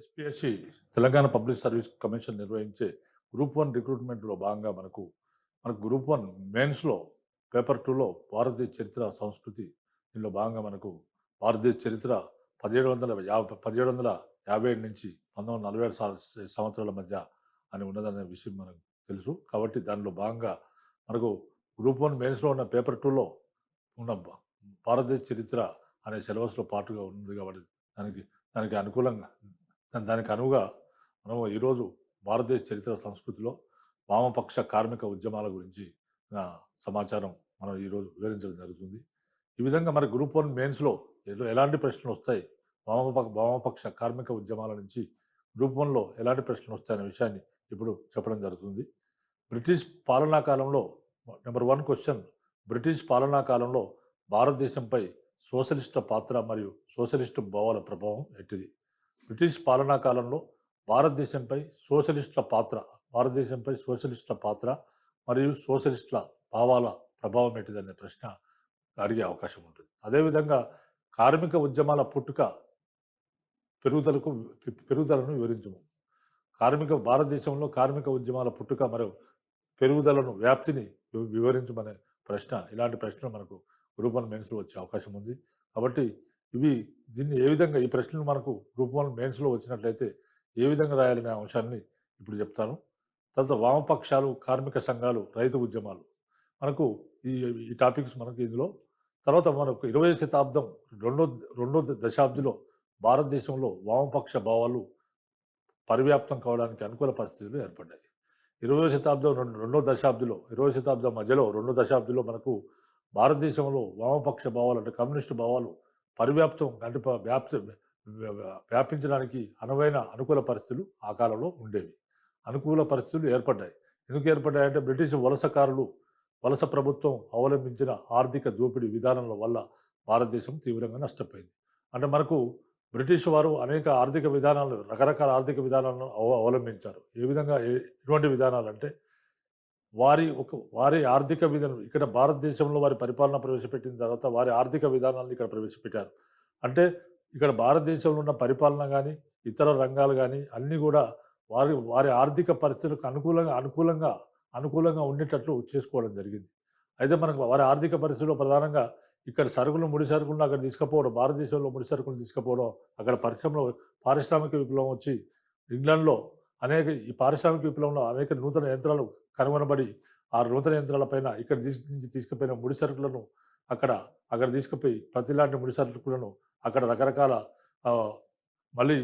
SPSC Telangana public service commission నిర్వహించే group 1 రిక్రూట్మెంట్‌లో భాగంగా మనకు గ్రూప్ 1 మెయిన్స్‌లో పేపర్ 2లో భారతదేశ చరిత్ర, సంస్కృతి దీనిలో భాగంగా మనకు భారతదేశ చరిత్ర 1757 నుంచి 1947 సంవత్సరాల మధ్య అని ఉన్నదనే విషయం మనకు తెలుసు. కాబట్టి దానిలో భాగంగా మనకు గ్రూప్ 1 మెయిన్స్‌లో ఉన్న పేపర్ 2లో ఉన్న భారతదేశ చరిత్ర అనే సిలబస్‌లో పార్ట్‌గా ఉంది కాబట్టి దానికి దానికి అనుకూలంగా దానికి అనువుగా మనం ఈరోజు భారతదేశ చరిత్ర సంస్కృతిలో వామపక్ష కార్మిక ఉద్యమాల గురించి సమాచారం మనం ఈరోజు వివరించడం జరుగుతుంది. ఈ విధంగా మరి గ్రూప్ 1 మెయిన్స్‌లో ఎలాంటి ప్రశ్నలు వస్తాయి, వామపక్ష కార్మిక ఉద్యమాల నుంచి గ్రూప్ 1లో ఎలాంటి ప్రశ్నలు వస్తాయనే విషయాన్ని ఇప్పుడు చెప్పడం జరుగుతుంది. బ్రిటిష్ పాలనా కాలంలో నెంబర్ 1 క్వశ్చన్, బ్రిటిష్ పాలనా కాలంలో భారతదేశంపై సోషలిస్టుల పాత్ర మరియు సోషలిస్టు భావాల ప్రభావం ఎట్టిది? బ్రిటిష్ పాలనా కాలంలో భారతదేశంపై సోషలిస్టుల పాత్ర మరియు సోషలిస్టుల భావాల ప్రభావం ఎట్టిదనే ప్రశ్న అడిగే అవకాశం ఉంటుంది. అదేవిధంగా కార్మిక ఉద్యమాల పుట్టుక పెరుగుదలను వివరించము. భారతదేశంలో కార్మిక ఉద్యమాల పుట్టుక మరియు పెరుగుదలను వ్యాప్తిని వివరించమనే ప్రశ్న, ఇలాంటి ప్రశ్నలు మనకు గ్రూప్ 1 మెయిన్స్‌లో వచ్చే అవకాశం ఉంది. కాబట్టి దీన్ని ఏ విధంగా ఈ ప్రశ్నలు మనకు గ్రూప్ 1 మెయిన్స్‌లో వచ్చినట్లయితే ఏ విధంగా రాయాలనే అంశాన్ని ఇప్పుడు చెప్తాను. తర్వాత వామపక్షాలు, కార్మిక సంఘాలు, రైతు ఉద్యమాలు మనకు ఈ ఈ టాపిక్స్ మనకు ఇందులో. తర్వాత మనకు 20వ శతాబ్దం రెండో దశాబ్దిలో భారతదేశంలో వామపక్ష భావాలు పరివ్యాప్తం కావడానికి అనుకూల పరిస్థితులు ఏర్పడ్డాయి. 20వ శతాబ్దం మధ్యలో రెండో దశాబ్దిలో మనకు భారతదేశంలో వామపక్ష భావాలు అంటే కమ్యూనిస్టు భావాలు పరివ్యాప్తం అంటే వ్యాపించడానికి అనుకూల పరిస్థితులు ఆ కాలంలో ఉండేవి. అనుకూల పరిస్థితులు ఏర్పడ్డాయి. ఎందుకు ఏర్పడ్డాయంటే బ్రిటిష్ వలస ప్రభుత్వం అవలంబించిన ఆర్థిక దోపిడీ విధానాల వల్ల భారతదేశం తీవ్రంగా నష్టపోయింది. అంటే మనకు బ్రిటిష్ వారు అనేక రకరకాల ఆర్థిక విధానాలను అవలంబించారు. ఎటువంటి విధానాలు అంటే వారి ఆర్థిక విధానం ఇక్కడ భారతదేశంలో వారి పరిపాలన ప్రవేశపెట్టిన తర్వాత వారి ఆర్థిక విధానాలను ఇక్కడ ప్రవేశపెట్టారు. అంటే ఇక్కడ భారతదేశంలో ఉన్న పరిపాలన కానీ, ఇతర రంగాలు కానీ అన్నీ కూడా వారి ఆర్థిక పరిస్థితులకు అనుకూలంగా ఉండేటట్లు చేసుకోవడం జరిగింది. అయితే మనకు వారి ఆర్థిక పరిస్థితుల్లో ప్రధానంగా ఇక్కడ ముడి సరుకులను అక్కడ తీసుకుపోవడం, భారతదేశంలో ముడి సరుకులు తీసుకుపోవడం, అక్కడ పారిశ్రామిక విప్లవం వచ్చి ఇంగ్లాండ్లో ఈ పారిశ్రామిక విప్లవంలో అనేక నూతన యంత్రాలు కనుగొనబడి ఆ నూతన యంత్రాలపైన ఇక్కడ నుంచి తీసుకుపోయిన ముడి సరుకులను అక్కడ తీసుకుపోయి ప్రతిలాంటి ముడి సరుకులను అక్కడ రకరకాల మళ్ళీ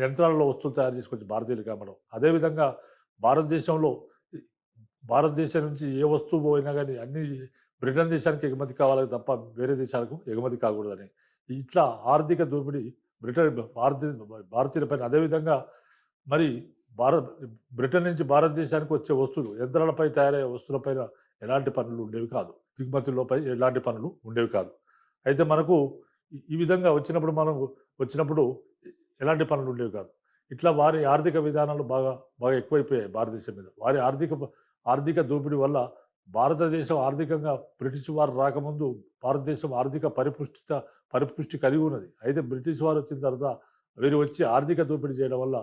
యంత్రాలలో వస్తువులు తయారు చేసుకొచ్చి భారతీయులకు అమ్మడం. అదేవిధంగా భారతదేశం నుంచి ఏ వస్తువు పోయినా కానీ అన్ని బ్రిటన్ దేశానికి ఎగుమతి కావాలి తప్ప వేరే దేశాలకు ఎగుమతి కాకూడదని ఇట్లా ఆర్థిక దోపిడీ భారతీయులపైన. అదేవిధంగా మరి బ్రిటన్ నుంచి భారతదేశానికి వచ్చే వస్తువులు, యంత్రాలపై తయారయ్యే వస్తువులపైన ఎలాంటి పన్నులు ఉండేవి కాదు. దిగుమతులపై ఎలాంటి పన్నులు ఉండేవి కాదు. అయితే మనకు ఈ విధంగా వచ్చినప్పుడు ఎలాంటి పనులు ఉండేవి కాదు. ఇట్లా వారి ఆర్థిక విధానాలు బాగా ఎక్కువైపోయాయి భారతదేశం మీద. వారి ఆర్థిక దోపిడీ వల్ల భారతదేశం ఆర్థికంగా బ్రిటిష్ వారు రాకముందు భారతదేశం ఆర్థిక పరిపుష్టి కలిగి ఉన్నది. అయితే బ్రిటిష్ వారు వచ్చిన తర్వాత వీరు వచ్చి ఆర్థిక దోపిడీ చేయడం వల్ల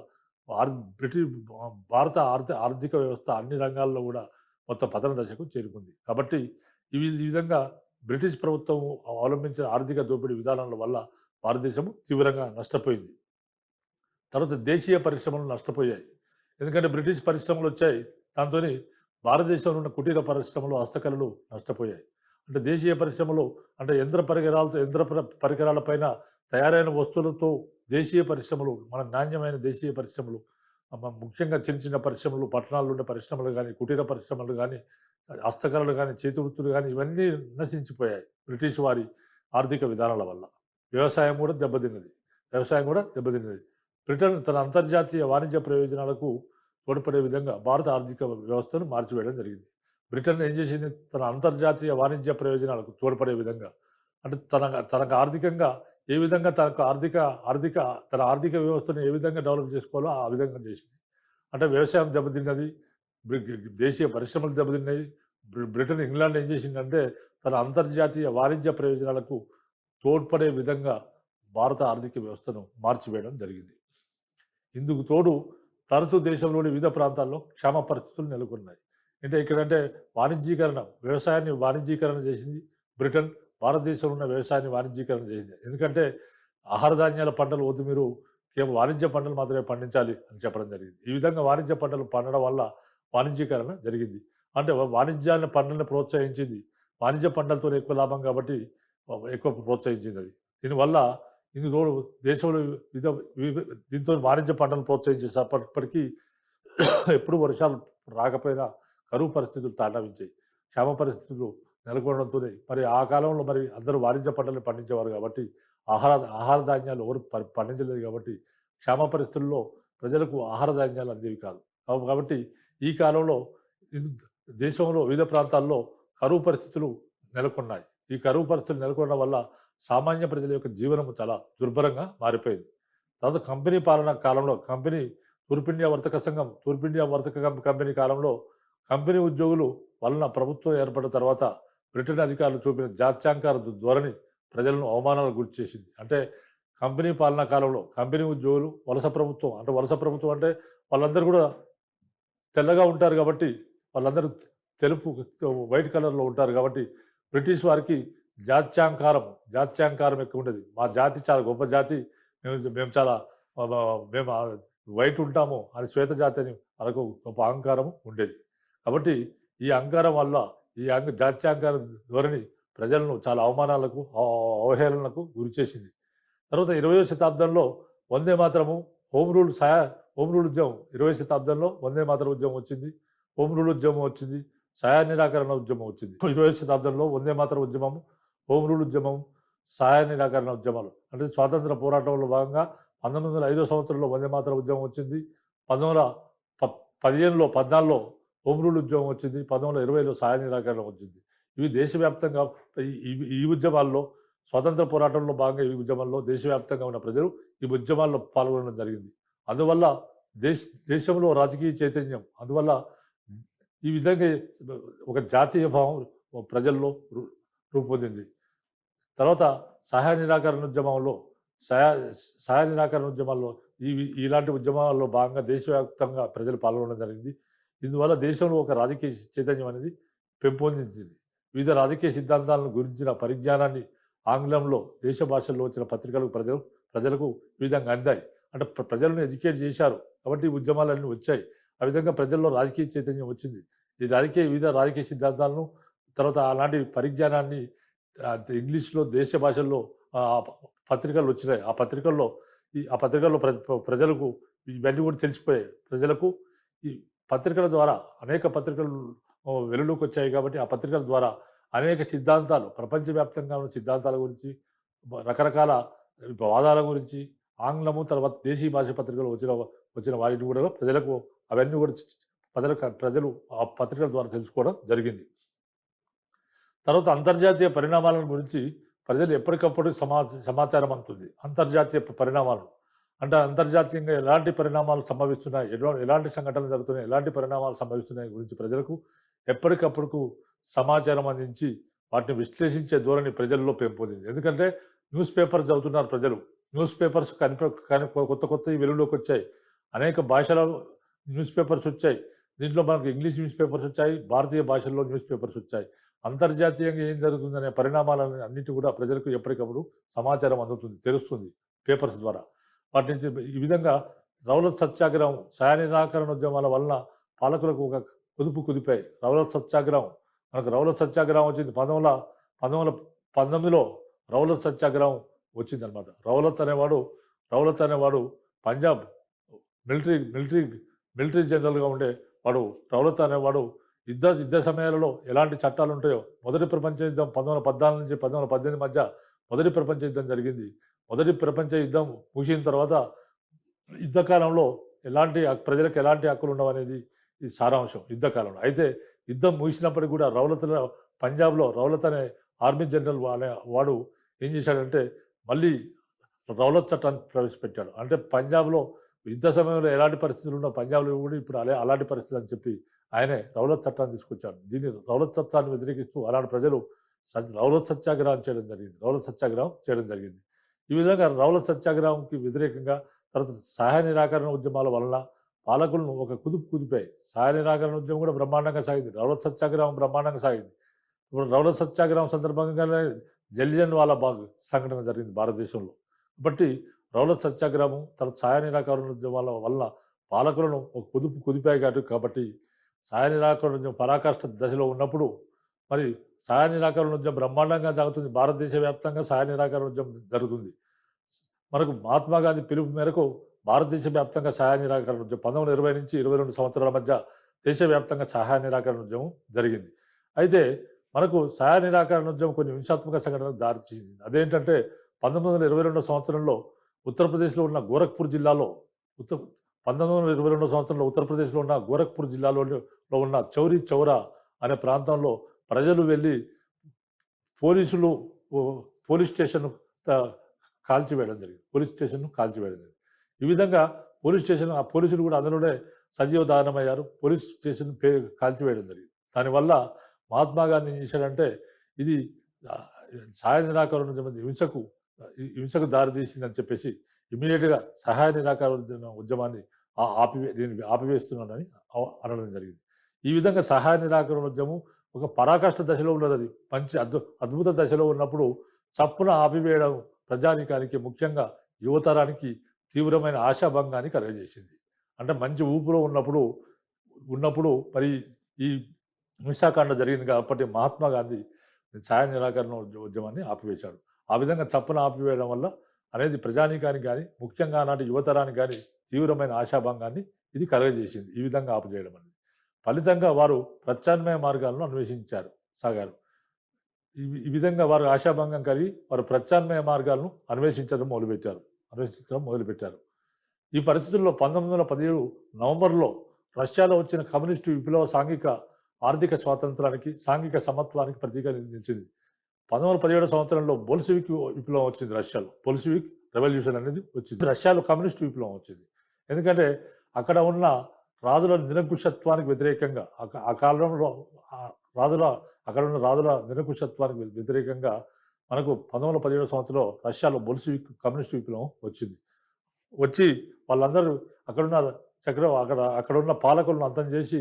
భారత ఆర్థిక వ్యవస్థ అన్ని రంగాల్లో కూడా మొత్తం పతన దశకు చేరుకుంది. కాబట్టి ఈ విధంగా బ్రిటిష్ ప్రభుత్వం అవలంబించిన ఆర్థిక దోపిడీ విధానాల వల్ల భారతదేశం తీవ్రంగా నష్టపోయింది. తర్వాత దేశీయ పరిశ్రమలు నష్టపోయాయి. ఎందుకంటే బ్రిటిష్ పరిశ్రమలు వచ్చాయి, దాంతో భారతదేశంలో ఉన్న కుటీర పరిశ్రమలు, హస్తకళలు నష్టపోయాయి. అంటే దేశీయ పరిశ్రమలు అంటే యంత్ర పరికరాలపైన తయారైన వస్తువులతో దేశీయ పరిశ్రమలు, మన నాణ్యమైన దేశీయ పరిశ్రమలు, ముఖ్యంగా చిన్న పరిశ్రమలు, పట్టణాల్లో ఉండే పరిశ్రమలు కానీ, కుటీర పరిశ్రమలు కానీ, హస్తకళలు కానీ, చేతి వృత్తులు కానీ ఇవన్నీ నశించిపోయాయి బ్రిటిష్ వారి ఆర్థిక విధానాల వల్ల. వ్యవసాయం కూడా దెబ్బతిన్నది. బ్రిటన్ తన అంతర్జాతీయ వాణిజ్య ప్రయోజనాలకు తోడ్పడే విధంగా భారత ఆర్థిక వ్యవస్థను మార్చివేయడం జరిగింది. బ్రిటన్ ఏం చేసింది? తన అంతర్జాతీయ వాణిజ్య ప్రయోజనాలకు తోడ్పడే విధంగా అంటే తనకు ఆర్థికంగా ఏ విధంగా తన ఆర్థిక వ్యవస్థను ఏ విధంగా డెవలప్ చేసుకోవాలో ఆ విధంగా చేసింది. అంటే వ్యవసాయం దెబ్బతిన్నది, దేశీయ పరిశ్రమలు దెబ్బతిన్నాయి. బ్రిటన్, ఇంగ్లాండ్ ఏం చేసిందంటే తన అంతర్జాతీయ వాణిజ్య ప్రయోజనాలకు తోడ్పడే విధంగా భారత ఆర్థిక వ్యవస్థను మార్చివేయడం జరిగింది. ఇందుకు తోడు తరచూ దేశంలోని వివిధ ప్రాంతాల్లో క్షామ పరిస్థితులు నెలకొన్నాయి. అంటే ఇక్కడంటే వాణిజ్యీకరణ, వ్యవసాయాన్ని వాణిజ్యీకరణ చేసింది బ్రిటన్. భారతదేశంలో ఉన్న వ్యవసాయాన్ని వాణిజ్యీకరణ చేసింది. ఎందుకంటే ఆహార ధాన్యాల పంటలు వద్దు, మీరు కేవలం వాణిజ్య పంటలు మాత్రమే పండించాలి అని చెప్పడం జరిగింది. ఈ విధంగా వాణిజ్య పంటలు పండడం వల్ల వాణిజ్యీకరణ జరిగింది. అంటే వాణిజ్యాన్ని పంటలను ప్రోత్సహించింది. వాణిజ్య పంటలతో ఎక్కువ లాభం కాబట్టి ఎక్కువ ప్రోత్సహించింది అది. దీనివల్ల ఇందుకు తోడు దేశంలో వివిధ వివి దీంతో వాణిజ్య పంటలను ప్రోత్సహించేటప్పటికీ ఎప్పుడు వర్షాలు రాకపోయినా కరువు పరిస్థితులు తాండవించాయి. క్షామ పరిస్థితులు నెలకొనడంతోనే మరి ఆ కాలంలో మరి అందరూ వాణిజ్య పంటలు పండించేవారు కాబట్టి ఆహార ఆహార ధాన్యాలు ఎవరు పండించలేదు కాబట్టి క్షామ పరిస్థితుల్లో ప్రజలకు ఆహార ధాన్యాలు అందేవి కాదు. కాబట్టి ఈ కాలంలో ఇది దేశంలో వివిధ ప్రాంతాల్లో కరువు పరిస్థితులు నెలకొన్నాయి. ఈ కరువు పరిస్థితులు నెలకొనడం వల్ల సామాన్య ప్రజల యొక్క జీవనం చాలా దుర్భరంగా మారిపోయింది. తర్వాత కంపెనీ పాలన కాలంలో తూర్పు ఇండియా వర్తక సంఘం, తూర్పు ఇండియా వర్తక కంపెనీ కాలంలో కంపెనీ ఉద్యోగులు వలన ప్రభుత్వం ఏర్పడిన తర్వాత బ్రిటన్ అధికారులు చూపిన జాత్యాంకార ధోరణి ప్రజలను అవమానాలకు గురి చేసింది. అంటే కంపెనీ పాలనా కాలంలో కంపెనీ ఉద్యోగులు వలస ప్రభుత్వం అంటే వాళ్ళందరూ కూడా తెల్లగా ఉంటారు కాబట్టి, వాళ్ళందరూ తెలుపు వైట్ కలర్‌లో ఉంటారు కాబట్టి బ్రిటిష్ వారికి జాత్యాంకారం ఎక్కువ ఉండేది. మా జాతి చాలా గొప్ప జాతి. మేము చాలా మేము వైట్ ఉంటాము అని శ్వేత జాతి అని వాళ్ళకు గొప్ప అహంకారం ఉండేది. కాబట్టి ఈ అహంకారం వల్ల జాత్యాంకార ధోరణి ప్రజలను చాలా అవమానాలకు, అవహేళనలకు గురిచేసింది. తర్వాత 20వ శతాబ్దంలో వందే మాతరము, హోమ్ రూల్ ఉద్యమం 20వ శతాబ్దంలో వందే మాతరం ఉద్యమం వచ్చింది. హోమ్ రూల్ ఉద్యమం వచ్చింది. సహాయ నిరాకరణ ఉద్యమం వచ్చింది. 20వ శతాబ్దంలో వందే మాతరం ఉద్యమం, హోమ్ రూల్ ఉద్యమం, సహాయ నిరాకరణ ఉద్యమాలు అంటే స్వాతంత్ర పోరాటంలో భాగంగా 1905 సంవత్సరంలో వందే మాతరం ఉద్యమం వచ్చింది. 1915లో 14లో హోమ్ రూల్ ఉద్యమం వచ్చింది. 1920లో సహాయ నిరాకరణ వచ్చింది. ఇవి దేశవ్యాప్తంగా ఈ ఉద్యమాల్లో స్వాతంత్ర పోరాటంలో భాగంగా ఈ ఉద్యమాల్లో దేశవ్యాప్తంగా ఉన్న ప్రజలు ఈ ఉద్యమాల్లో పాల్గొనడం జరిగింది. అందువల్ల దేశంలో రాజకీయ చైతన్యం, అందువల్ల ఈ విధంగా ఒక జాతీయ భావం ప్రజల్లో రూపొందింది. తర్వాత సహాయ నిరాకరణ ఉద్యమంలో సహాయ నిరాకరణ ఉద్యమాల్లో ఇలాంటి ఉద్యమాల్లో భాగంగా దేశవ్యాప్తంగా ప్రజలు పాల్గొనడం జరిగింది. ఇందువల్ల దేశంలో ఒక రాజకీయ చైతన్యం అనేది పెంపొందించింది. వివిధ రాజకీయ సిద్ధాంతాలను గురించిన పరిజ్ఞానాన్ని ఆంగ్లంలో దేశ భాషల్లో వచ్చిన పత్రికలకు ప్రజలకు ఈ విధంగా అందాయి. అంటే ప్రజలను ఎడ్యుకేట్ చేశారు కాబట్టి ఈ ఉద్యమాలన్నీ వచ్చాయి. ఆ విధంగా ప్రజల్లో రాజకీయ చైతన్యం వచ్చింది. వివిధ రాజకీయ సిద్ధాంతాలను, తర్వాత అలాంటి పరిజ్ఞానాన్ని ఇంగ్లీష్లో దేశ భాషల్లో పత్రికలు వచ్చినాయి. ఆ పత్రికల్లో ప్రజలకు ఇవన్నీ కూడా తెలిసిపోయాయి. ప్రజలకు ఈ పత్రికల ద్వారా అనేక పత్రికలు వెలుగులోకి వచ్చాయి కాబట్టి ఆ పత్రికల ద్వారా అనేక సిద్ధాంతాలు, ప్రపంచవ్యాప్తంగా ఉన్న సిద్ధాంతాల గురించి, రకరకాల వాదాల గురించి ఆంగ్లము, తర్వాత దేశీయ భాష పత్రికలు వచ్చిన వాటిని కూడా ప్రజలకు అవన్నీ కూడా ప్రజలు ఆ పత్రికల ద్వారా తెలుసుకోవడం జరిగింది. తర్వాత అంతర్జాతీయ పరిణామాల గురించి ప్రజలు ఎప్పటికప్పుడు సమాచారం అందుతుంది. అంతర్జాతీయ పరిణామాలు అంటే అంతర్జాతీయంగా ఎలాంటి పరిణామాలు సంభవిస్తున్నాయి, ఎలాంటి సంఘటనలు జరుగుతున్నాయి, ఎలాంటి పరిణామాలు సంభవిస్తున్నాయి గురించి ప్రజలకు ఎప్పటికప్పుడు సమాచారం అందించి వాటిని విశ్లేషించే ధోరణి ప్రజల్లో పెంపొందింది. ఎందుకంటే న్యూస్ పేపర్ చదువుతున్నారు ప్రజలు. న్యూస్ పేపర్స్ కొత్త వెలుగులోకి వచ్చాయి. అనేక భాషల న్యూస్ పేపర్స్ వచ్చాయి. దీంట్లో మనకు ఇంగ్లీష్ న్యూస్ పేపర్స్ వచ్చాయి, భారతీయ భాషల్లో న్యూస్ పేపర్స్ వచ్చాయి. అంతర్జాతీయంగా ఏం జరుగుతుందనే పరిణామాలను అన్నిటి కూడా ప్రజలకు ఎప్పటికప్పుడు సమాచారం అందుతుంది, తెలుస్తుంది పేపర్స్ ద్వారా. వాటి నుంచి ఈ విధంగా రౌలత్ సత్యాగ్రహం, సహాయ నిరాకరణ ఉద్యమాల వలన పాలకులకు ఒక కుదిపాయి. రౌలత్ సత్యాగ్రహం వచ్చింది 1919లో రౌలత్ సత్యాగ్రహం వచ్చిందనమాట. రౌలత్ అనేవాడు పంజాబ్ మిలిటరీ జనరల్గా ఉండే వాడు. రౌలత్ అనేవాడు యుద్ధ సమయాలలో ఎలాంటి చట్టాలు ఉంటాయో, మొదటి ప్రపంచ యుద్ధం 1914 నుంచి 1918 మధ్య మొదటి ప్రపంచ యుద్ధం జరిగింది. మొదటి ప్రపంచ యుద్ధం ముగిసిన తర్వాత యుద్ధకాలంలో ప్రజలకు ఎలాంటి హక్కులు ఉండవు అనేది ఈ సారాంశం యుద్ధకాలంలో. అయితే యుద్ధం ముగిసినప్పటికీ కూడా పంజాబ్లో రౌలత్ అనే ఆర్మీ జనరల్ వాడు ఏం చేశాడంటే మళ్ళీ రౌలత్ చట్టాన్ని ప్రవేశపెట్టాడు. అంటే పంజాబ్లో యుద్ధ సమయంలో ఎలాంటి పరిస్థితులు ఉన్నా పంజాబ్లో కూడా ఇప్పుడు అలాంటి పరిస్థితులు అని చెప్పి ఆయనే రౌలత్ చట్టాన్ని తీసుకొచ్చాడు. దీన్ని రౌలత్ చట్టాన్ని వ్యతిరేకిస్తూ అలాంటి ప్రజలు రౌలత్ సత్యాగ్రహం చేయడం జరిగింది. ఈ విధంగా రౌలత్ సత్యాగ్రహంకి వ్యతిరేకంగా తర్వాత సహాయ నిరాకరణ ఉద్యమాల వలన పాలకులను ఒక కుదిపాయి. సహాయ నిరాకరణ ఉద్యమం కూడా బ్రహ్మాండంగా సాగింది. రౌలత్ సత్యాగ్రహం బ్రహ్మాండంగా సాగింది. ఇప్పుడు రౌలత్ సత్యాగ్రహం సందర్భంగానే జలియన్ వాలాబాగ్ సంఘటన జరిగింది భారతదేశంలో. కాబట్టి రౌలత్ సత్యాగ్రహం తర్వాత సహాయ నిరాకరణ ఉద్యమాల వల్ల పాలకులను ఒక కుదిపాయి కాబట్టి సహాయ నిరాకరణ ఉద్యమం పరాకాష్ఠ దశలో ఉన్నప్పుడు మరి సహాయ నిరాకరణ ఉద్యమం బ్రహ్మాండంగా జరుగుతుంది. భారతదేశ వ్యాప్తంగా సహాయ నిరాకరణ ఉద్యమం జరుగుతుంది. మనకు మహాత్మా గాంధీ పిలుపు మేరకు భారతదేశ వ్యాప్తంగా సహాయ నిరాకరణ ఉద్యమం 1920 నుంచి 22 సంవత్సరాల మధ్య దేశవ్యాప్తంగా సహాయ నిరాకరణ ఉద్యమం జరిగింది. అయితే మనకు సహాయ నిరాకరణ ఉద్యమం కొన్ని హింసాత్మక సంఘటనలకు దారితీసింది. అదేంటంటే 1922 సంవత్సరంలో ఉత్తరప్రదేశ్లో ఉన్న గోరఖ్పూర్ జిల్లాలో 1922 సంవత్సరంలో ఉత్తరప్రదేశ్లో ఉన్న గోరఖ్పూర్ జిల్లాలో ఉన్న చౌరీ చౌరా అనే ప్రాంతంలో ప్రజలు వెళ్ళి పోలీస్ స్టేషన్ కాల్చివేయడం జరిగింది. పోలీస్ స్టేషన్ను కాల్చివేయడం జరిగింది. ఈ విధంగా ఆ పోలీసులు కూడా అందులోనే సజీవ దహనమయ్యారు. పోలీస్ స్టేషన్ కాల్చివేయడం జరిగింది. దానివల్ల మహాత్మా గాంధీ ఏం చేశాడంటే ఇది సహాయ నిరాకరణ హింసకు దారితీసిందని చెప్పేసి ఇమీడియట్గా సహాయ నిరాకరణ ఉద్యమాన్ని ఆపివేస్తున్నానని అనడం జరిగింది. ఈ విధంగా సహాయ నిరాకరణ ఉద్యమం ఒక పరాకాష్ఠ దశలో ఉన్నది. అది మంచి అద్భుత దశలో ఉన్నప్పుడు చప్పున ఆపివేయడం ప్రజానీకానికి ముఖ్యంగా యువతరానికి తీవ్రమైన ఆశాభంగాన్ని కలుగజేసింది. అంటే మంచి ఊపులో ఉన్నప్పుడు మరి ఈ హింసాకాండ జరిగింది కాబట్టి మహాత్మా గాంధీ సహాయ నిరాకరణ ఉద్యమాన్ని ఆపివేశాడు. ఆ విధంగా చప్పున ఆపివేయడం వల్ల అనేది ప్రజానీకానికి కానీ ముఖ్యంగా ఆనాటి యువతరానికి కానీ తీవ్రమైన ఆశాభంగాన్ని ఇది కలుగజేసింది. ఈ విధంగా ఆపివేయడం అనేది ఫలితంగా వారు ప్రత్యామ్నాయ మార్గాలను సాగారు. ఈ విధంగా వారు ఆశాభంగం కలిగి వారు ప్రత్యామ్నాయ మార్గాలను అన్వేషించడం మొదలుపెట్టారు. ఈ పరిస్థితుల్లో 1917 నవంబర్లో రష్యాలో వచ్చిన కమ్యూనిస్టు విప్లవ సాంఘిక ఆర్థిక స్వాతంత్రానికి సాంఘిక సమత్వానికి ప్రతీక నిలిచింది. 1917 సంవత్సరంలో బోల్షివిక్ విప్లవం వచ్చింది. రష్యాలో బోల్షివిక్ రెవల్యూషన్ అనేది వచ్చింది. రష్యాలో కమ్యూనిస్టు విప్లవం వచ్చింది. ఎందుకంటే అక్కడ ఉన్న రాజుల నిరంకుశత్వానికి వ్యతిరేకంగా ఆ కాలంలో అక్కడ ఉన్న రాజుల నిరంకుశత్వానికి వ్యతిరేకంగా మనకు 1917 సంవత్సరంలో రష్యాలో బోల్షివిక్ కమ్యూనిస్టు విప్లవం వచ్చి వాళ్ళందరూ అక్కడున్న పాలకులను అంతం చేసి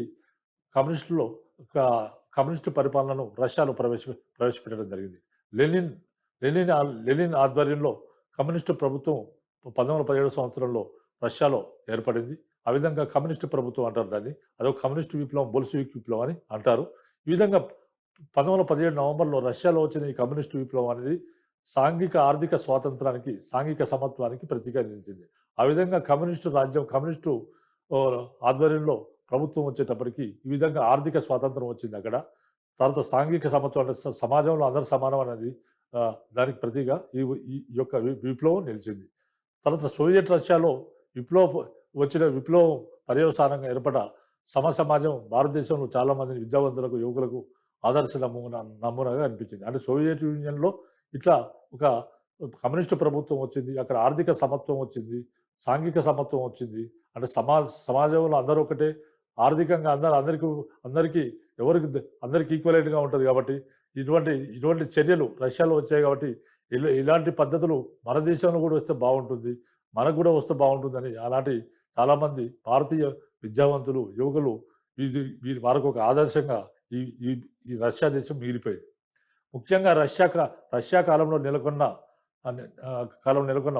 కమ్యూనిస్టు పరిపాలనను రష్యాలో ప్రవేశపెట్టడం జరిగింది. లెనిన్ ఆధ్వర్యంలో కమ్యూనిస్టు ప్రభుత్వం 1917 సంవత్సరంలో రష్యాలో ఏర్పడింది. ఆ విధంగా కమ్యూనిస్టు ప్రభుత్వం అంటారు దాన్ని. అదొక కమ్యూనిస్టు విప్లవం, బోల్షివిక్ విప్లవం అని అంటారు. ఈ విధంగా 1917 నవంబర్లో రష్యాలో వచ్చిన ఈ కమ్యూనిస్టు విప్లవం అనేది సాంఘిక ఆర్థిక స్వాతంత్రానికి సాంఘిక సమత్వానికి ప్రతీక నిలిచింది. ఆ విధంగా కమ్యూనిస్టు ఆధ్వర్యంలో ప్రభుత్వం వచ్చేటప్పటికి ఈ విధంగా ఆర్థిక స్వాతంత్రం వచ్చింది అక్కడ. తర్వాత సాంఘిక సమత్వం అంటే సమాజంలో అందరూ సమానం అనేది దానికి ప్రతీక ఈ యొక్క విప్లవం నిలిచింది. తర్వాత సోవియట్ రష్యాలో విప్లవం పర్యవసానంగా ఏర్పడ్డ సమాజం భారతదేశంలో చాలామంది విద్యావంతులకు యువకులకు ఆదర్శ నమూనాగా అనిపించింది. అంటే సోవియట్ యూనియన్లో ఇట్లా ఒక కమ్యూనిస్టు ప్రభుత్వం వచ్చింది. అక్కడ ఆర్థిక సమత్వం వచ్చింది, సాంఘిక సమత్వం వచ్చింది. అంటే సమాజంలో అందరూ ఒకటే, ఆర్థికంగా అందరికీ అందరికీ ఈక్వలెంట్గా ఉంటుంది. కాబట్టి ఇటువంటి చర్యలు రష్యాలో వచ్చాయి. కాబట్టి ఇలాంటి పద్ధతులు మన దేశంలో కూడా వస్తే బాగుంటుంది, మనకు కూడా వస్తే బాగుంటుందని ఆనాటి చాలామంది భారతీయ విద్యావంతులు యువకులు వారికి ఒక ఆదర్శంగా ఈ రష్యా దేశం మిగిలిపోయింది. ముఖ్యంగా రష్యా కాలంలో నెలకొన్న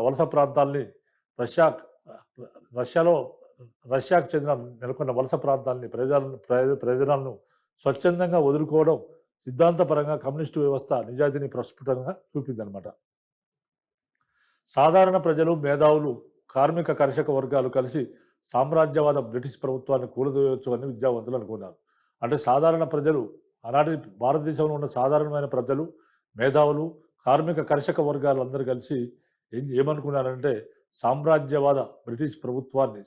వలస ప్రాంతాల్ని రష్యాకు చెందిన నెలకొన్న వలస ప్రాంతాలని ప్రయోజనాలను స్వచ్ఛందంగా వదులుకోవడం సిద్ధాంతపరంగా కమ్యూనిస్టు వ్యవస్థ నిజాయితీని ప్రస్ఫుటంగా చూపిందనమాట. సాధారణ ప్రజలు, మేధావులు, కార్మిక కర్షక వర్గాలు కలిసి సామ్రాజ్యవాద బ్రిటిష్ ప్రభుత్వాన్ని కూలదోయవచ్చు అని విద్యావంతులు అనుకున్నారు. అంటే సాధారణ ప్రజలు, ఆనాటి భారతదేశంలో ఉన్న సాధారణమైన ప్రజలు, మేధావులు, కార్మిక కర్షక వర్గాలు అందరూ కలిసి ఏమనుకున్నారంటే సామ్రాజ్యవాద బ్రిటిష్ ప్రభుత్వాన్ని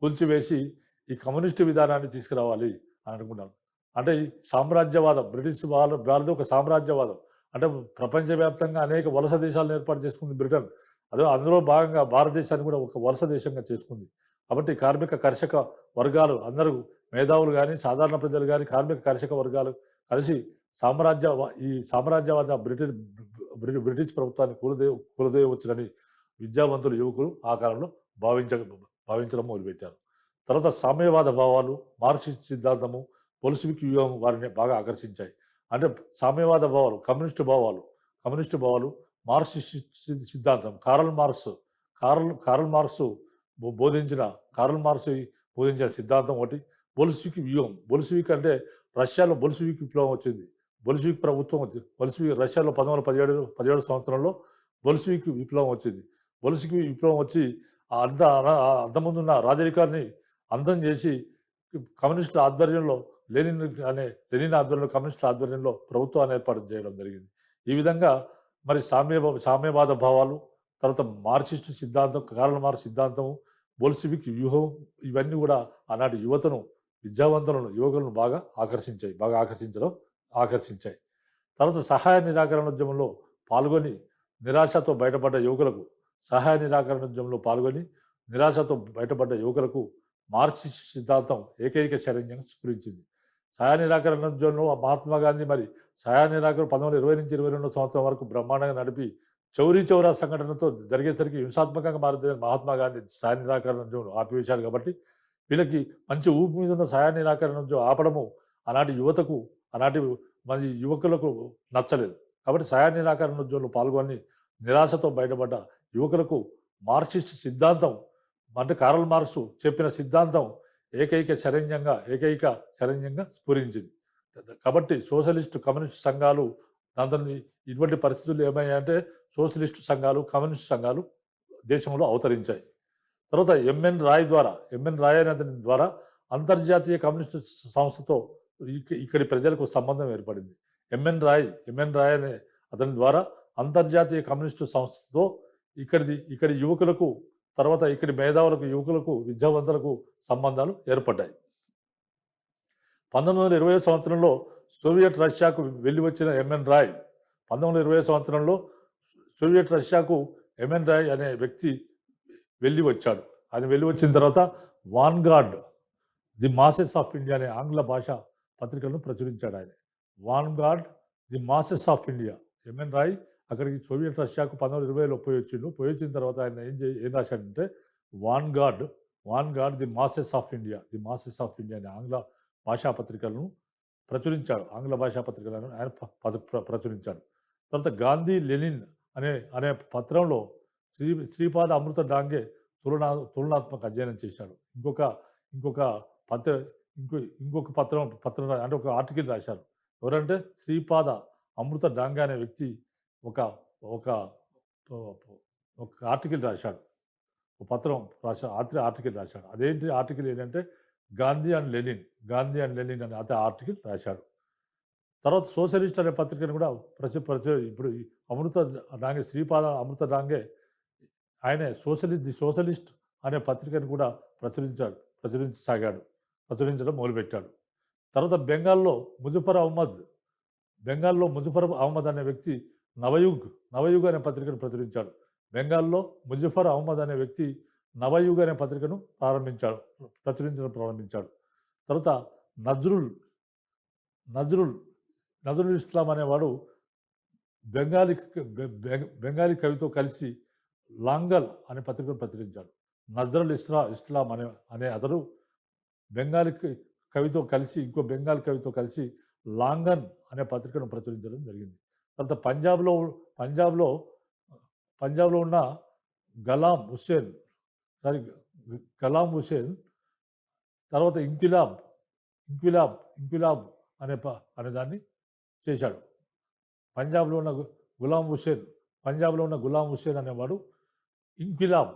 కూల్చివేసి ఈ కమ్యూనిస్టు విధానాన్ని తీసుకురావాలి అని అనుకున్నారు. అంటే ఈ సామ్రాజ్యవాదం వాళ్ళది ఒక సామ్రాజ్యవాదం. అంటే ప్రపంచవ్యాప్తంగా అనేక వలస దేశాలను ఏర్పాటు చేసుకుంది బ్రిటన్. అందులో భాగంగా భారతదేశాన్ని కూడా ఒక వలస దేశంగా చేసుకుంది. కాబట్టి కార్మిక కర్షక వర్గాలు అందరూ, మేధావులు కానీ, సాధారణ ప్రజలు కానీ, కార్మిక కర్షక వర్గాలు కలిసి ఈ సామ్రాజ్యవాద బ్రిటిష్ ప్రభుత్వాన్ని కూలదేయవచ్చునని విద్యావంతులు యువకులు ఆ కాలంలో భావించడం మొదలుపెట్టారు. తర్వాత సామ్యవాద భావాలు, మార్క్సిస్ట్ సిద్ధాంతము, బొల్షివిక్ వ్యూహం వారిని బాగా ఆకర్షించాయి. అంటే సామ్యవాద భావాలు, కమ్యూనిస్టు భావాలు, మార్క్సిస్ట్ సిద్ధాంతం, బోధించిన బోధించిన సిద్ధాంతం ఒకటి. బొల్షివిక్ వ్యూహం, బొల్షివిక్ అంటే రష్యాలో బొల్షివిక్ విప్లవం వచ్చింది. బొల్షివిక్ ప్రభుత్వం వచ్చింది. రష్యాలో 1917 సంవత్సరంలో బొల్షివిక్ విప్లవం వచ్చింది. బొల్షివిక్ విప్లవం వచ్చి అంతకుముందున్న రాజరికాన్ని అంతం చేసి కమ్యూనిస్టుల ఆధ్వర్యంలో లెనిన్ ఆధ్వర్యంలో కమ్యూనిస్టుల ఆధ్వర్యంలో ప్రభుత్వాన్ని ఏర్పాటు చేయడం జరిగింది. ఈ విధంగా మరి సామ్యవాద భావాలు, తర్వాత మార్క్సిస్ట్ సిద్ధాంతం, కార్ల్ మార్క్స్ సిద్ధాంతము, బొల్షివిక్ వ్యూహం ఇవన్నీ కూడా ఆనాటి యువతను, విద్యావంతులను, యువకులను బాగా ఆకర్షించాయి. తర్వాత సహాయ నిరాకరణ ఉద్యమంలో పాల్గొని నిరాశతో బయటపడ్డ యువకులకు మార్క్సిస్ట్ సిద్ధాంతం ఏకైక శరణ్యంగా స్ఫురించింది. సహాయ నిరాకరణ ఉద్యమంలో మహాత్మా గాంధీ మరి సహాయ నిరాకరణ 1920 నుంచి 22 సంవత్సరం వరకు బ్రహ్మాండంగా నడిపి చౌరీ చౌరా సంఘటనతో జరిగేసరికి హింసాత్మకంగా మారుతుంది. మహాత్మా గాంధీ సహాయ నిరాకరణ ఉద్యమం ఆపివేశాడు. కాబట్టి వీళ్ళకి మంచి ఊపి మీద ఉన్న సహాయ నిరాకరణ ఉద్యమం ఆపడము ఆనాటి యువతకు, ఆనాటి మంది యువకులకు నచ్చలేదు. కాబట్టి సహాయ నిరాకరణ ఉద్యమంలో పాల్గొని నిరాశతో బయటపడ్డ యువకులకు మార్క్సిస్ట్ సిద్ధాంతం అంటే కార్ల్ మార్క్స్ చెప్పిన సిద్ధాంతం ఏకైక శరణ్యంగా స్ఫురించింది. కాబట్టి సోషలిస్టు, కమ్యూనిస్ట్ సంఘాలు దాంతో ఇటువంటి పరిస్థితులు ఏమయ్యాయంటే సోషలిస్టు సంఘాలు, కమ్యూనిస్ట్ సంఘాలు దేశంలో అవతరించాయి. తర్వాత ఎంఎన్ రాయ్ అనే అతని ద్వారా అంతర్జాతీయ కమ్యూనిస్టు సంస్థతో ఇక్కడి ప్రజలకు సంబంధం ఏర్పడింది. ఎంఎన్ రాయ్ అనే అతని ద్వారా అంతర్జాతీయ కమ్యూనిస్టు సంస్థతో ఇక్కడి యువకులకు, తర్వాత ఇక్కడి మేధావులకు, యువకులకు, విద్యావంతులకు సంబంధాలు ఏర్పడ్డాయి. 1920 సంవత్సరంలో సోవియట్ రష్యాకు వెళ్ళి వచ్చిన ఎంఎన్ రాయ్ 1920 సంవత్సరంలో సోవియట్ రష్యాకు ఎంఎన్ రాయ్ అనే వ్యక్తి వెళ్ళి వచ్చాడు. ఆయన వెళ్ళి వచ్చిన తర్వాత Vanguard, the masses of India అనే ఆంగ్ల భాష పత్రికలను ప్రచురించాడు. ఆయన Vanguard, the masses of India. MN Roy అక్కడికి సోవియట్ రష్యాకు 1920లో పోయి వచ్చిన తర్వాత ఆయన ఏం రాశాడంటే Vanguard the masses of India అనే ఆంగ్ల భాషా పత్రికలను ప్రచురించాడు. ఆయన ప్రచురించాడు. తర్వాత గాంధీ లెనిన్ అనే పత్రంలో శ్రీపాద అమృత డాంగే తులనాత్మక అధ్యయనం చేశాడు. ఇంకొక పత్రం అంటే ఒక ఆర్టికల్ రాశారు. ఎవరంటే శ్రీపాద అమృత డాంగే అనే వ్యక్తి ఒక ఆర్టికల్ రాశాడు. ఒక పత్రం ఆర్టికల్ రాశాడు. అదేంటి ఆర్టికల్ ఏంటంటే గాంధీ అండ్ లెనిన్ అనే అతని ఆర్టికల్ రాశాడు. తర్వాత సోషలిస్ట్ అనే పత్రికను కూడా ఇప్పుడు శ్రీపాద అమృత డాంగే ఆయనే సోషలిస్ట్ అనే పత్రికను కూడా ప్రచురించడం మొదలుపెట్టాడు. తర్వాత బెంగాల్లో ముజఫర్ అహ్మద్ అనే వ్యక్తి నవయుగ్ అనే పత్రికను ప్రచురించాడు. బెంగాల్లో ముజఫర్ అహ్మద్ అనే వ్యక్తి నవయుగ్ అనే పత్రికను ప్రచురించడం ప్రారంభించాడు. తర్వాత నజరుల్ ఇస్లాం అనేవాడు బెంగాలీ కవితో కలిసి లాంగల్ అనే పత్రికను ప్రచురించాడు. నజరుల్ ఇస్లాం అనే అతడు బెంగాలీ కవితో కలిసి ఇంకో బెంగాలీ కవితో కలిసి లాంగన్ అనే పత్రికను ప్రచురించడం జరిగింది. తర్వాత పంజాబ్లో ఉన్న గలాం హుస్సేన్ తర్వాత ఇంక్విలాబ్ అనే దాన్ని చేశాడు. పంజాబ్లో ఉన్న గులాం హుస్సేన్ అనేవాడు ఇంక్విలాబ్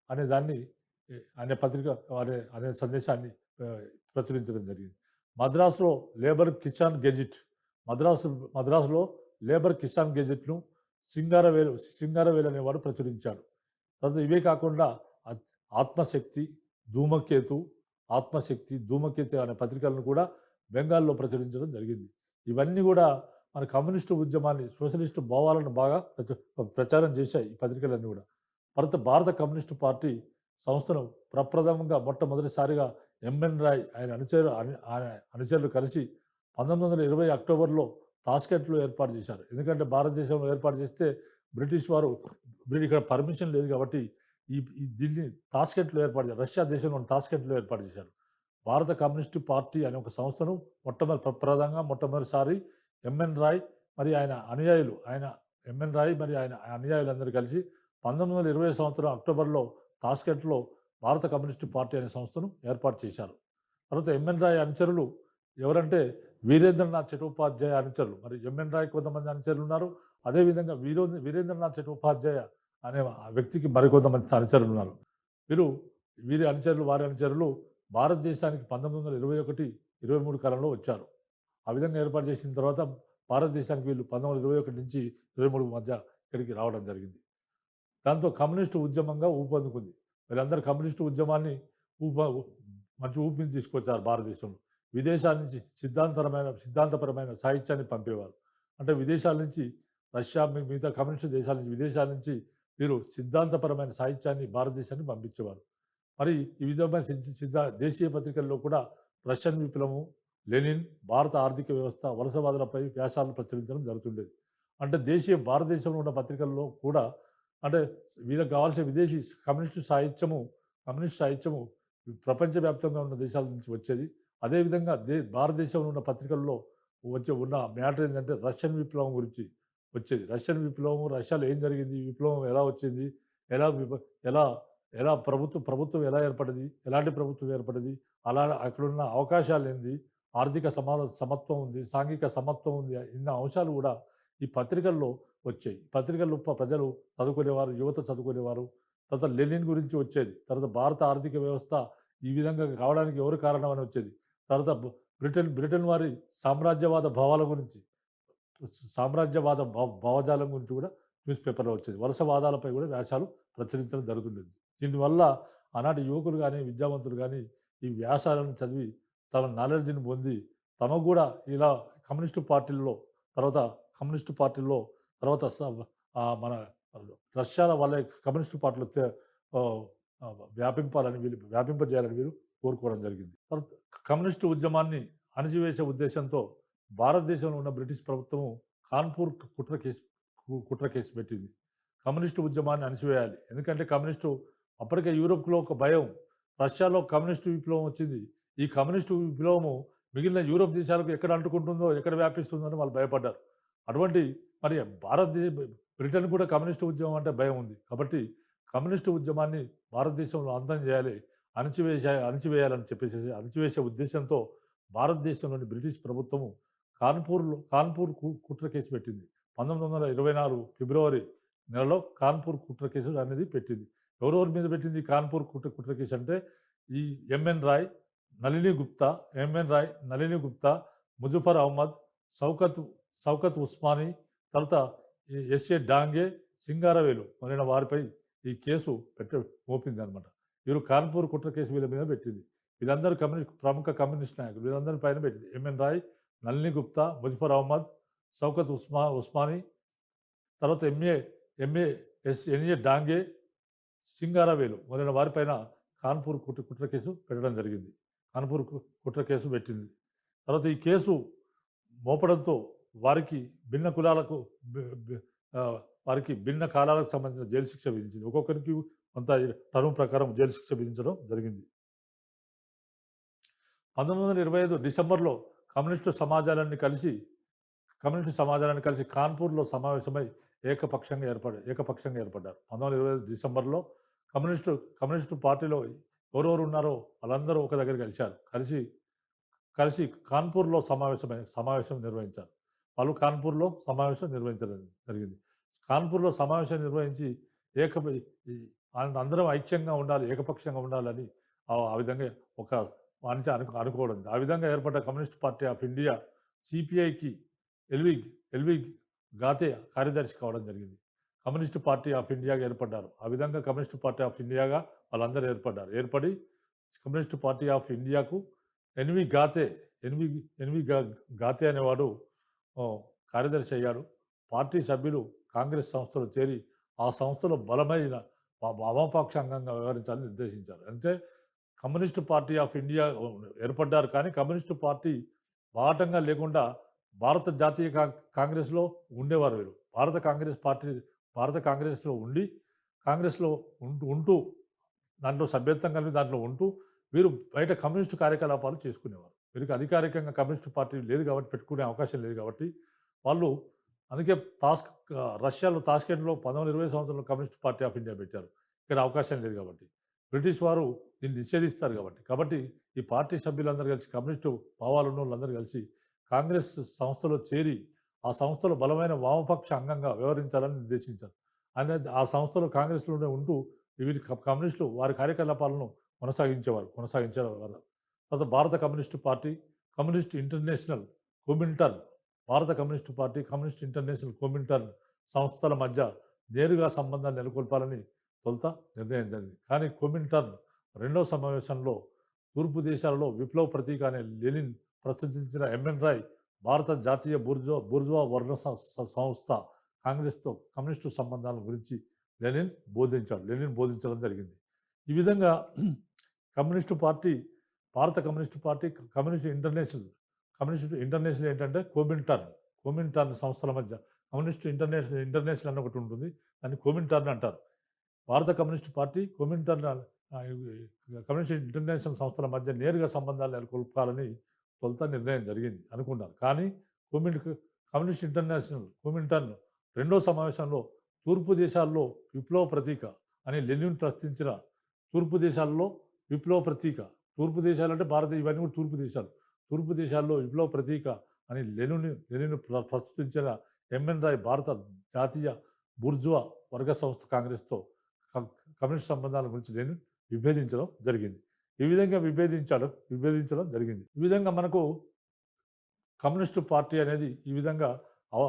అనే దాన్ని అనే పత్రిక అనే సందేశాన్ని ప్రచురించడం జరిగింది. మద్రాసులో లేబర్ కిసాన్ గెజెట్ను సింగారవేలు అనేవాడు ప్రచురించాడు. తర్వాత ఇవే కాకుండా ఆత్మశక్తి, ధూమకేతు అనే పత్రికలను కూడా బెంగాల్లో ప్రచురించడం జరిగింది. ఇవన్నీ కూడా మన కమ్యూనిస్టు ఉద్యమాన్ని, సోషలిస్టు భావాలను బాగా ప్రచారం చేశాయి ఈ పత్రికలన్నీ కూడా. భారత కమ్యూనిస్టు పార్టీ సంస్థను ప్రప్రథమంగా మొట్టమొదటిసారిగా ఎంఎన్ రాయ్ ఆయన అనుచరులు కలిసి 1920 అక్టోబర్లో తాష్కెంట్‌లో ఏర్పాటు చేశారు. ఎందుకంటే భారతదేశంలో ఏర్పాటు చేస్తే బ్రిటిష్ వారు ఇక్కడ పర్మిషన్ లేదు కాబట్టి దీన్ని తాష్కెంట్‌లో ఏర్పాటు చేశారు. రష్యా దేశంలోని తాష్కెంట్‌లో ఏర్పాటు చేశారు. భారత కమ్యూనిస్టు పార్టీ అనే ఒక సంస్థను మొట్టమొదటిసారి ఎంఎన్ రాయ్ మరి ఆయన అనుయాయులు ఎంఎన్ రాయ్ మరి ఆయన అనుయాయులందరూ కలిసి 1920 సంవత్సరం అక్టోబర్‌లో తాష్కెంట్‌లో భారత కమ్యూనిస్టు పార్టీ అనే సంస్థను ఏర్పాటు చేశారు. తర్వాత ఎంఎన్ రాయ్ అనుచరులు ఎవరంటే వీరేంద్రనాథ్ చటోపాధ్యాయ అనుచరులు. మరి ఎంఎన్ రాయ్ కొంతమంది అనుచరులు ఉన్నారు. అదేవిధంగా వీరేంద్రనాథ్ చటోపాధ్యాయ అనే ఆ వ్యక్తికి మరికొంతమంది అనుచరులు ఉన్నారు. వీరి అనుచరులు వారి అనుచరులు భారతదేశానికి 1921, 23 కాలంలో వచ్చారు. ఆ విధంగా ఏర్పాటు చేసిన తర్వాత భారతదేశానికి వీళ్ళు 1921 నుంచి 23 మధ్య ఇక్కడికి రావడం జరిగింది. దాంతో కమ్యూనిస్టు ఉద్యమంగా ఊపందుకుంది. వీళ్ళందరూ కమ్యూనిస్టు ఉద్యమాన్ని మంచి ఊపిని తీసుకొచ్చారు భారతదేశంలో. విదేశాల నుంచి సిద్ధాంతపరమైన సాహిత్యాన్ని పంపేవారు. అంటే విదేశాల నుంచి రష్యా మిగతా కమ్యూనిస్టు దేశాల నుంచి విదేశాల నుంచి వీరు సిద్ధాంతపరమైన సాహిత్యాన్ని భారతదేశానికి పంపించేవారు. మరి ఈ విధమైన దేశీయ పత్రికల్లో కూడా రష్యన్ విప్లవం, లెనిన్, భారత ఆర్థిక వ్యవస్థ, వలసవాదులపై వ్యాసాలను ప్రచురించడం జరుగుతుండేది. అంటే భారతదేశంలో ఉన్న పత్రికల్లో కూడా అంటే వీళ్ళకి కావాల్సిన విదేశీ కమ్యూనిస్టు సాహిత్యము ప్రపంచవ్యాప్తంగా ఉన్న దేశాల నుంచి వచ్చేది. అదేవిధంగా భారతదేశంలో ఉన్న పత్రికల్లో ఉన్న మ్యాటర్ ఏంటంటే రష్యన్ విప్లవం గురించి వచ్చేది. రష్యన్ విప్లవం, రష్యాలో ఏం జరిగింది, విప్లవం ఎలా వచ్చింది, ఎలా ఎలా ఎలా ప్రభుత్వం ఎలా ఏర్పడింది, ఎలాంటి ప్రభుత్వం ఏర్పడింది, అక్కడున్న అవకాశాలు ఏంది, ఆర్థిక సమత్వం ఉంది, సాంఘిక సమత్వం ఉంది, ఇన్న అంశాలు కూడా ఈ పత్రికల్లో వచ్చాయి. పత్రికల్లో ప్రజలు చదువుకునేవారు, యువత చదువుకునేవారు. తర్వాత లెనిన్ గురించి వచ్చేది. తర్వాత భారత ఆర్థిక వ్యవస్థ ఈ విధంగా కావడానికి ఎవరు కారణం అని వచ్చేది. తర్వాత బ్రిటన్ వారి సామ్రాజ్యవాద భావజాలం గురించి కూడా న్యూస్ పేపర్లో వచ్చేది. వలసవాదాలపై కూడా వ్యాసాలు ప్రచురించడం జరుగుతుండేది. దీనివల్ల ఆనాటి యువకులు కానీ విద్యావంతులు కానీ ఈ వ్యాసాలను చదివి తమ నాలెడ్జ్ని పొంది తమకు కూడా ఇలా కమ్యూనిస్టు పార్టీల్లో తర్వాత మన రష్యాల వాళ్ళ కమ్యూనిస్టు పార్టీలో వ్యాపింపజేయాలని వీరు కోరుకోవడం జరిగింది. తర్వాత కమ్యూనిస్టు ఉద్యమాన్ని అణచివేసే ఉద్దేశంతో భారతదేశంలో ఉన్న బ్రిటిష్ ప్రభుత్వము కాన్పూర్ కుట్ర కేసు పెట్టింది. కమ్యూనిస్టు ఉద్యమాన్ని అణచివేయాలి. ఎందుకంటే అప్పటికే యూరోప్లో ఒక భయం, రష్యాలో కమ్యూనిస్టు విప్లవం వచ్చింది. ఈ కమ్యూనిస్టు విప్లవము మిగిలిన యూరోప్ దేశాలకు ఎక్కడ అంటుకుంటుందో, ఎక్కడ వ్యాపిస్తుందో అని వాళ్ళు భయపడ్డారు. అటువంటి మరి బ్రిటన్ కూడా కమ్యూనిస్టు ఉద్యమం అంటే భయం ఉంది. కాబట్టి కమ్యూనిస్టు ఉద్యమాన్ని భారతదేశంలో అంతం చేయాలి, అణచివేయాలని అణచివేసే ఉద్దేశంతో భారతదేశంలోని బ్రిటిష్ ప్రభుత్వము కాన్పూర్ కుట్ర కేసు పెట్టింది. 1924 ఫిబ్రవరి నెలలో కాన్పూర్ కుట్ర కేసు అనేది పెట్టింది. ఎవరెవరి మీద పెట్టింది కాన్పూర్ కుట్ర కేసు అంటే ఈ ఎంఎన్ రాయ్, నళిని గుప్తా, ముజఫర్ అహ్మద్, షౌకత్ ఉస్మానీ, తర్వాత ఎస్ఏ డాంగే, సింగారవేలు మొదలైన వారిపై ఈ కేసు మోపింది అనమాట. వీరు కాన్పూర్ కుట్ర కేసు వీళ్ళ మీద పెట్టింది. వీళ్ళందరూ ప్రముఖ కమ్యూనిస్ట్ నాయకులు. వీళ్ళందరి పైన పెట్టింది. ఎంఎన్ రాయ్, నళిని గుప్తా, ముజఫర్ అహ్మద్, షౌకత్ ఉస్మానీ, తర్వాత ఎన్ఏ డాంగే, సింగారవేలు మొదలైన వారిపైన కాన్పూర్ కుట్ర కేసు పెట్టడం జరిగింది. కాన్పూర్ కుట్ర కేసు పెట్టింది. తర్వాత ఈ కేసు మోపడంతో వారికి భిన్న కాలాలకు సంబంధించిన జైలు శిక్ష విధించింది. ఒక్కొక్కరికి కొంత టర్మ్ ప్రకారం జైలు శిక్ష విధించడం జరిగింది. 1925 డిసెంబర్లో కమ్యూనిస్టు సమాజాలన్నీ కలిసి కాన్పూర్లో సమావేశమై ఏకపక్షంగా ఏర్పడ్డారు. 1925 డిసెంబర్లో కమ్యూనిస్టు పార్టీలో ఎవరెవరు ఉన్నారో వాళ్ళందరూ ఒక దగ్గర కలిసి కాన్పూర్లో సమావేశం నిర్వహించారు. వాళ్ళు కాన్పూర్లో సమావేశం నిర్వహించడం జరిగింది. కాన్పూర్లో సమావేశం నిర్వహించి అందరం ఐక్యంగా ఉండాలి, ఏకపక్షంగా ఉండాలని ఆ విధంగా ఒక వానికి అనుకోవడం. ఆ విధంగా ఏర్పడ్డ కమ్యూనిస్ట్ పార్టీ ఆఫ్ ఇండియా సిపిఐకి ఎల్వి గాతే కార్యదర్శి కావడం జరిగింది. కమ్యూనిస్ట్ పార్టీ ఆఫ్ ఇండియాగా ఏర్పడ్డారు. ఆ విధంగా కమ్యూనిస్ట్ పార్టీ ఆఫ్ ఇండియాగా వాళ్ళందరూ ఏర్పడి కమ్యూనిస్ట్ పార్టీ ఆఫ్ ఇండియాకు ఎన్వి గాతే అనేవాడు కార్యదర్శి అయ్యాడు. పార్టీ సభ్యులు కాంగ్రెస్ సంస్థలో చేరి ఆ సంస్థలో బలమైన వామపక్షంగా వ్యవహరించాలని నిర్దేశించారు. అంటే కమ్యూనిస్టు పార్టీ ఆఫ్ ఇండియా ఏర్పడ్డారు, కానీ కమ్యూనిస్టు పార్టీ బాటంగా లేకుండా భారత జాతీయ కాంగ్రెస్‌లో ఉండేవారు వీరు. భారత కాంగ్రెస్‌లో ఉండి, కాంగ్రెస్‌లో ఉంటూ దాంట్లో సభ్యత్వం కలిగి దాంట్లో ఉంటూ వీరు బయట కమ్యూనిస్టు కార్యకలాపాలు చేసుకునేవారు. వీరికి అధికారికంగా కమ్యూనిస్ట్ పార్టీ లేదు కాబట్టి, పెట్టుకునే అవకాశం లేదు కాబట్టి, వాళ్ళు అందుకే రష్యాలో తాష్కెంట్‌లో 1920 సంవత్సరంలో కమ్యూనిస్ట్ పార్టీ ఆఫ్ ఇండియా పెట్టారు. ఇక్కడ అవకాశం లేదు కాబట్టి. బ్రిటిష్ వారు దీన్ని నిషేధిస్తారు కాబట్టి. కాబట్టి ఈ పార్టీ సభ్యులందరూ కలిసి కమ్యూనిస్టు భావాలున్నోళ్ళందరూ కలిసి కాంగ్రెస్ సంస్థలో చేరి, ఆ సంస్థలో బలమైన వామపక్ష అంగంగా వ్యవహరించాలని నిర్దేశించారు. ఆ సంస్థలో కాంగ్రెస్‌లోనే ఉంటూ వీరి కమ్యూనిస్టులు వారి కార్యకలాపాలను కొనసాగించేవారు. తర్వాత భారత కమ్యూనిస్టు పార్టీ, కమ్యూనిస్ట్ ఇంటర్నేషనల్, కొమింటర్న్, భారత కమ్యూనిస్టు పార్టీ, కమ్యూనిస్ట్ ఇంటర్నేషనల్, కొమింటర్న్ సంస్థల మధ్య నేరుగా సంబంధాన్ని నెలకొల్పాలని తొలుత నిర్ణయం జరిగింది. కానీ కొమింటర్న్ రెండవ సమావేశంలో తూర్పు దేశాలలో విప్లవ ప్రతీక అనే లెనిన్ ప్రస్తుతించిన ఎంఎన్ రాయ్ భారత జాతీయ బూర్జువా వర్ణ సంస్థ కాంగ్రెస్‌తో కమ్యూనిస్టు సంబంధాల గురించి లెనిన్ బోధించడం జరిగింది. ఈ విధంగా కమ్యూనిస్టు పార్టీ, భారత కమ్యూనిస్టు పార్టీ, కమ్యూనిస్ట్ ఇంటర్నేషనల్ ఏంటంటే కోమింటర్న్ సంస్థల మధ్య ఇంటర్నేషనల్ అని ఒకటి ఉంటుంది. దాన్ని కోమింటర్న్ అంటారు. భారత కమ్యూనిస్ట్ పార్టీ, కమ్యూనిస్ట్ ఇంటర్నేషనల్ సంస్థల మధ్య నేరుగా సంబంధాలు నెలకొల్పాలని తొలుత నిర్ణయం జరిగింది అనుకున్నారు. కానీ కమ్యూనిస్ట్ కొమింటర్న్ రెండో సమావేశంలో తూర్పు దేశాల్లో విప్లవ ప్రతీక అని లెనిన్ ప్రశ్నించిన తూర్పు దేశాల్లో విప్లవ ప్రతీక, తూర్పు దేశాలంటే ఇవన్నీ కూడా తూర్పు దేశాలు. తూర్పు దేశాల్లో విప్లవ ప్రతీక అని లెనిన్ ప్రస్తుతించిన ఎంఎన్ రాయ్ భారత జాతీయ బూర్జువా వర్గ సంస్థ కాంగ్రెస్‌తో కమ్యూనిస్ట్ సంబంధాల గురించి లెనిన్ విభేదించడం జరిగింది. ఈ విధంగా విభేదించడం జరిగింది. ఈ విధంగా మనకు కమ్యూనిస్టు పార్టీ అనేది ఈ విధంగా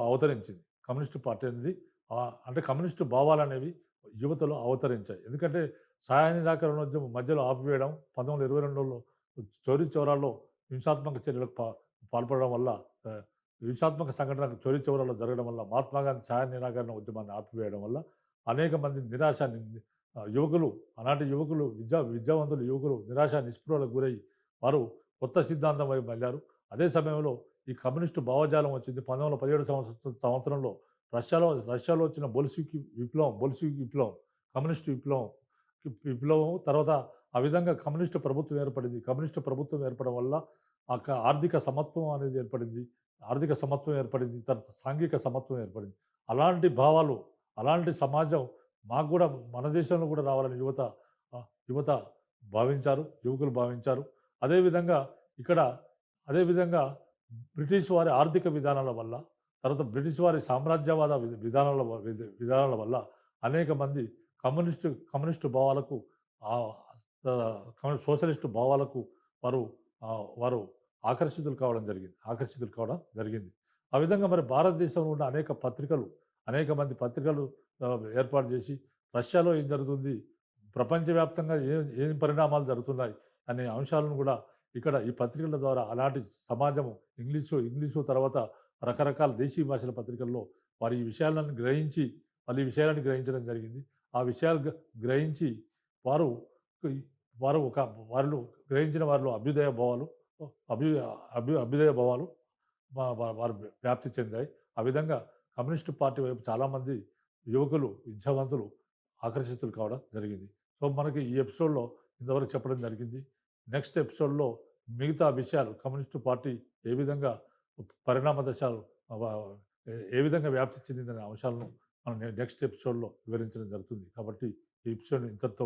అవతరించింది. కమ్యూనిస్టు పార్టీ అనేది అంటే కమ్యూనిస్టు భావాలనేవి యువతలో అవతరించాయి. ఎందుకంటే సహాయ నిరాకరణోద్యమం మధ్యలో ఆపివేయడం, 1922లో చౌరీ చౌరాల్లో హింసాత్మక చర్యలకు పాల్పడడం వల్ల, హింసాత్మక సంఘటనలకు చౌరీ చౌరాల్లో జరగడం వల్ల, మహాత్మా గాంధీ సహాయ నిరాకరణ ఉద్యమాన్ని ఆపివేయడం వల్ల అనేక మంది యువకులు, ఆనాటి యువకులు, విద్యావంతులు యువకులు నిరాశ నిస్పృహలకు గురై వారు కొత్త సిద్ధాంతం వైపు మళ్ళారు. అదే సమయంలో ఈ కమ్యూనిస్టు భావజాలం వచ్చింది. 1917 సంవత్సరంలో రష్యాలో వచ్చిన బోల్షివిక్ విప్లవం, కమ్యూనిస్టు విప్లవం తర్వాత ఆ విధంగా కమ్యూనిస్టు ప్రభుత్వం ఏర్పడింది. కమ్యూనిస్టు ప్రభుత్వం ఏర్పడడం వల్ల ఆర్థిక సమత్వం అనేది ఏర్పడింది. తర్వాత సాంఘిక సమత్వం ఏర్పడింది. అలాంటి భావాలు, అలాంటి సమాజం మాకు కూడా మన దేశంలో కూడా రావాలని యువత యువకులు భావించారు. అదేవిధంగా బ్రిటిష్ వారి ఆర్థిక విధానాల వల్ల, తర్వాత బ్రిటిష్ వారి సామ్రాజ్యవాద విధానాల వల్ల అనేక మంది కమ్యూనిస్టు భావాలకు, సోషలిస్టు భావాలకు వారు ఆకర్షితులు కావడం జరిగింది. ఆ విధంగా మరి భారతదేశంలో ఉన్న అనేక మంది పత్రికలు ఏర్పాటు చేసి రష్యాలో ఏం జరుగుతుంది, ప్రపంచవ్యాప్తంగా ఏం పరిణామాలు జరుగుతున్నాయి అనే అంశాలను కూడా ఇక్కడ ఈ పత్రికల ద్వారా అలాంటి సమాజము ఇంగ్లీషు తర్వాత రకరకాల దేశీయ భాషల పత్రికల్లో వారు ఈ విషయాలను గ్రహించడం జరిగింది. ఆ విషయాలు గ్రహించి వారిలో గ్రహించిన వారిలో అభ్యుదయ భావాలు వారు వ్యాప్తి చెందాయి. ఆ విధంగా కమ్యూనిస్టు పార్టీ వైపు చాలామంది యువకులు, విద్యావంతులు ఆకర్షితులు కావడం జరిగింది. సో మనకి ఈ ఎపిసోడ్లో ఇంతవరకు చెప్పడం జరిగింది. నెక్స్ట్ ఎపిసోడ్లో మిగతా విషయాలు, కమ్యూనిస్టు పార్టీ ఏ విధంగా పరిణామ దశలు ఏ విధంగా వ్యాప్తి చెందిందనే అంశాలను మనం నెక్స్ట్ ఎపిసోడ్లో వివరించడం జరుగుతుంది. కాబట్టి ఈ ఎపిసోడ్ ఇంతటితో